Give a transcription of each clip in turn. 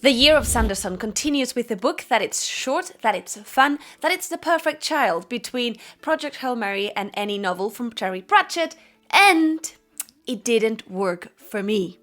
The Year of Sanderson continues with the book that it's short, that it's fun, that it's the perfect child between Project Hail Mary and any novel from Terry Pratchett, and it didn't work for me.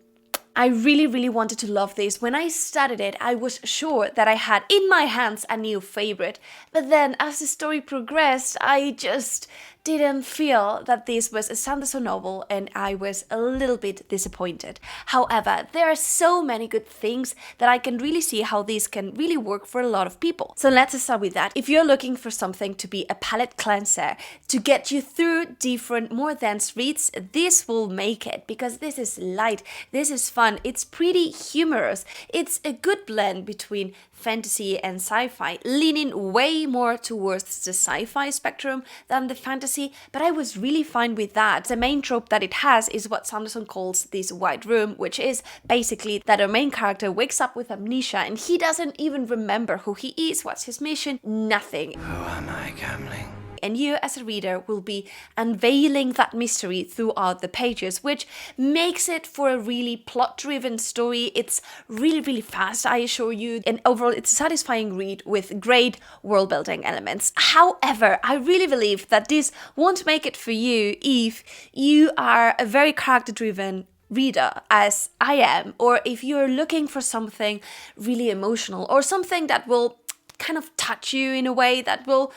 I really wanted to love this. When I started it, I was sure that I had in my hands a new favorite, but then as the story progressed, I just didn't feel that this was a Sanderson novel, and I was a little bit disappointed. However, there are so many good things that I can really see how this can really work for a lot of people. So let's start with that. If you're looking for something to be a palate cleanser, to get you through different, more dense reads, this will make it, because this is light, this is fun, it's pretty humorous, it's a good blend between fantasy and sci-fi, leaning way more towards the sci-fi spectrum than the fantasy, but I was really fine with that. The main trope that it has is what Sanderson calls this white room, which is basically that our main character wakes up with amnesia and he doesn't even remember who he is, what's his mission, nothing. Who am I, gambling? And you as a reader will be unveiling that mystery throughout the pages, which makes it for a really plot-driven story. It's really fast, I assure you, and overall it's a satisfying read with great world-building elements. However, I really believe that this won't make it for you if you are a very character-driven reader, as I am, or if you're looking for something really emotional or something that will kind of touch you in a way that will,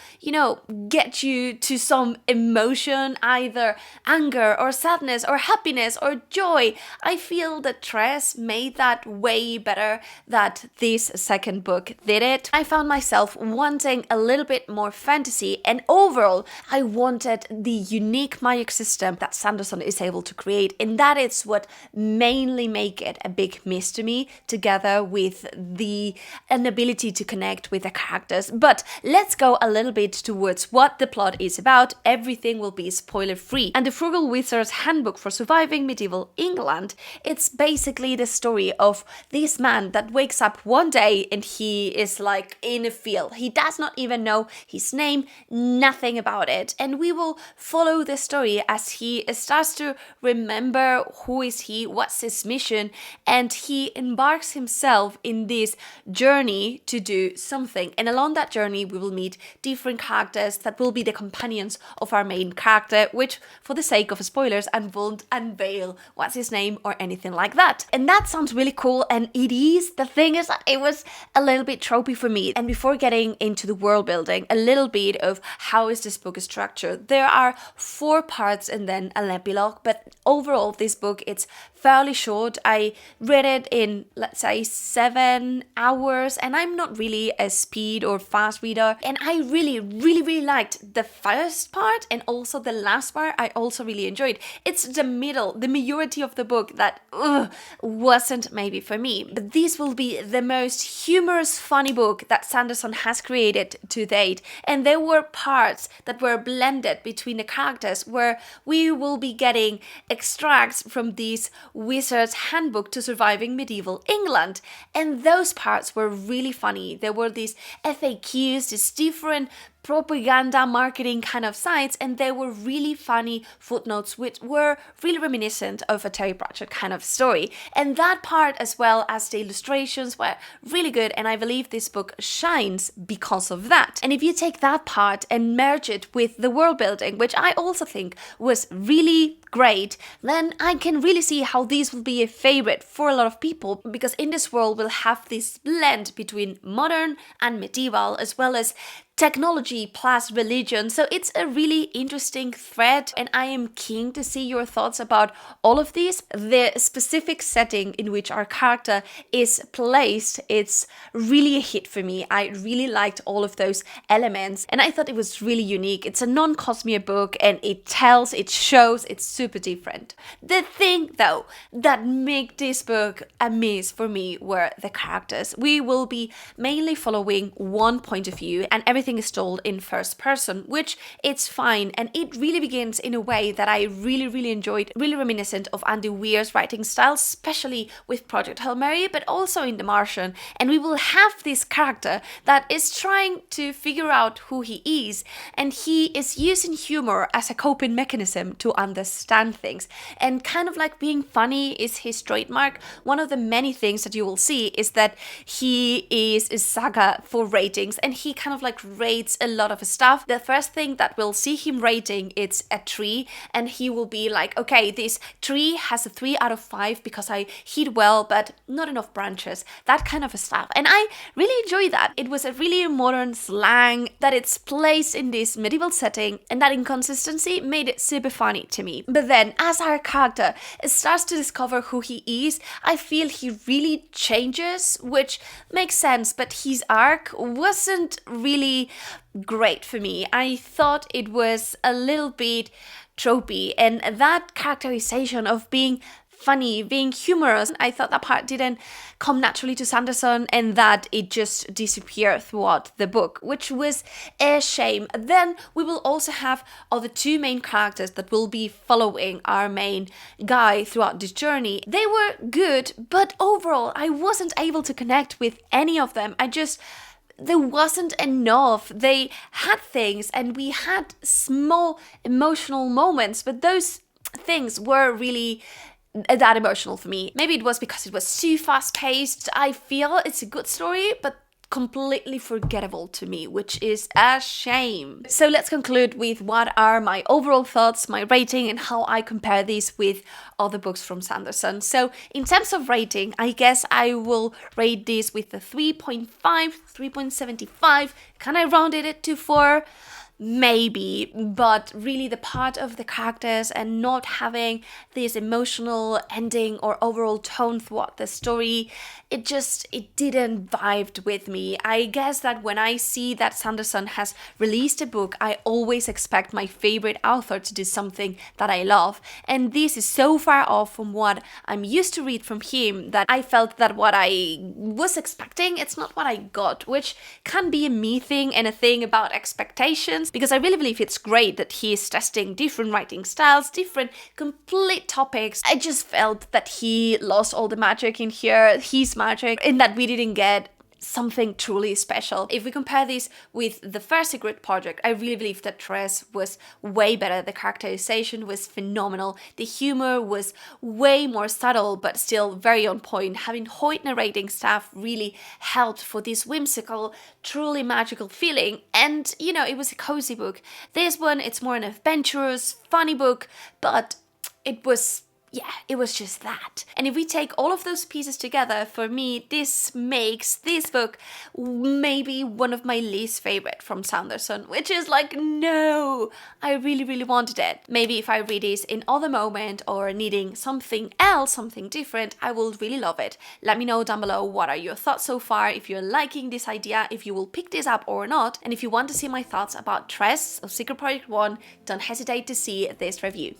get you to some emotion, either anger or sadness or happiness or joy. I feel that Tress made that way better that this second book did it. I found myself wanting a little bit more fantasy, and overall I wanted the unique magic system that Sanderson is able to create, and that is what mainly make it a big miss to me, together with an ability to connect with the characters. But let's go a little bit towards what the plot is about. Everything will be spoiler free. And the Frugal Wizard's Handbook for Surviving Medieval England, it's basically the story of this man that wakes up one day and he is like in a field. He does not even know his name, nothing about it. And we will follow the story as he starts to remember who is he, what's his mission, and he embarks himself in this journey to do something. And along that journey, we will meet different characters that will be the companions of our main character, which, for the sake of spoilers, I won't unveil what's his name or anything like that. And that sounds really cool, and it is. The thing is that it was a little bit tropey for me. And before getting into the world building, a little bit of how is this book structured. There are 4 parts and then an epilogue, but overall, this book, it's fairly short. I read it in, let's say, 7 hours, and I'm not really a speed or fast reader. And I really liked the first part, and also the last part I also really enjoyed. It's the middle, the majority of the book that wasn't maybe for me. But this will be the most humorous, funny book that Sanderson has created to date. And there were parts that were blended between the characters where we will be getting extracts from these Wizard's Handbook to Surviving Medieval England, and those parts were really funny. There were these FAQs, these different propaganda marketing kind of sites, and they were really funny footnotes which were really reminiscent of a Terry Pratchett kind of story. And that part, as well as the illustrations, were really good, and I believe this book shines because of that. And if you take that part and merge it with the world building, which I also think was really great, then I can really see how these will be a favorite for a lot of people, because in this world we'll have this blend between modern and medieval, as well as technology plus religion. So it's a really interesting thread, and I am keen to see your thoughts about all of these. The specific setting in which our character is placed, it's really a hit for me. I really liked all of those elements, and I thought it was really unique. It's a non-Cosmere book, and it tells, it shows, it's super different. The thing, though, that made this book a miss for me were the characters. We will be mainly following one point of view, and everything everything is told in first person, which it's fine. And it really begins in a way that I really enjoyed, really reminiscent of Andy Weir's writing style, especially with Project Hail Mary, but also in The Martian. And we will have this character that is trying to figure out who he is, and he is using humor as a coping mechanism to understand things. And kind of like being funny is his trademark. One of the many things that you will see is that he is a saga for ratings, and he kind of like rates a lot of stuff. The first thing that we'll see him rating, it's a tree, and he will be like, okay, this tree has a 3 out of 5 because I hit well, but not enough branches, that kind of stuff. And I really enjoy that. It was a really modern slang, that it's placed in this medieval setting, and that inconsistency made it super funny to me. But then as our character starts to discover who he is, I feel he really changes, which makes sense, but his arc wasn't really great for me. I thought it was a little bit tropey, and that characterization of being funny, being humorous, I thought that part didn't come naturally to Sanderson, and that it just disappeared throughout the book, which was a shame. Then we will also have other two main characters that will be following our main guy throughout this journey. They were good, but overall I wasn't able to connect with any of them. There wasn't enough. They had things, and we had small emotional moments, but those things were really that emotional for me. Maybe it was because it was too fast-paced. I feel it's a good story, but completely forgettable to me, which is a shame. So let's conclude with what are my overall thoughts, my rating, and how I compare these with other books from Sanderson. So in terms of rating, I guess I will rate this with a 3.5, 3.75. Can I rounded it to 4? Maybe, but really the part of the characters and not having this emotional ending or overall tone throughout the story, it didn't vibe with me. I guess that when I see that Sanderson has released a book, I always expect my favorite author to do something that I love, and this is so far off from what I'm used to read from him that I felt that what I was expecting, it's not what I got, which can be a me thing and a thing about expectations, because I really believe it's great that he is testing different writing styles, different complete topics. I just felt that he lost all the magic in here, his magic, in that we didn't get something truly special. If we compare this with the first Secret Project, I really believe that Tress was way better. The characterization was phenomenal. The humor was way more subtle, but still very on point. Having Hoyt narrating staff really helped for this whimsical, truly magical feeling. And, it was a cozy book. This one, it's more an adventurous, funny book, but it was just that. And if we take all of those pieces together, for me, this makes this book maybe one of my least favorite from Sanderson, which is like, no, I really wanted it. Maybe if I read this in other moment or needing something else, something different, I will really love it. Let me know down below what are your thoughts so far, if you're liking this idea, if you will pick this up or not, and if you want to see my thoughts about Tress of Secret Project 1, don't hesitate to see this review.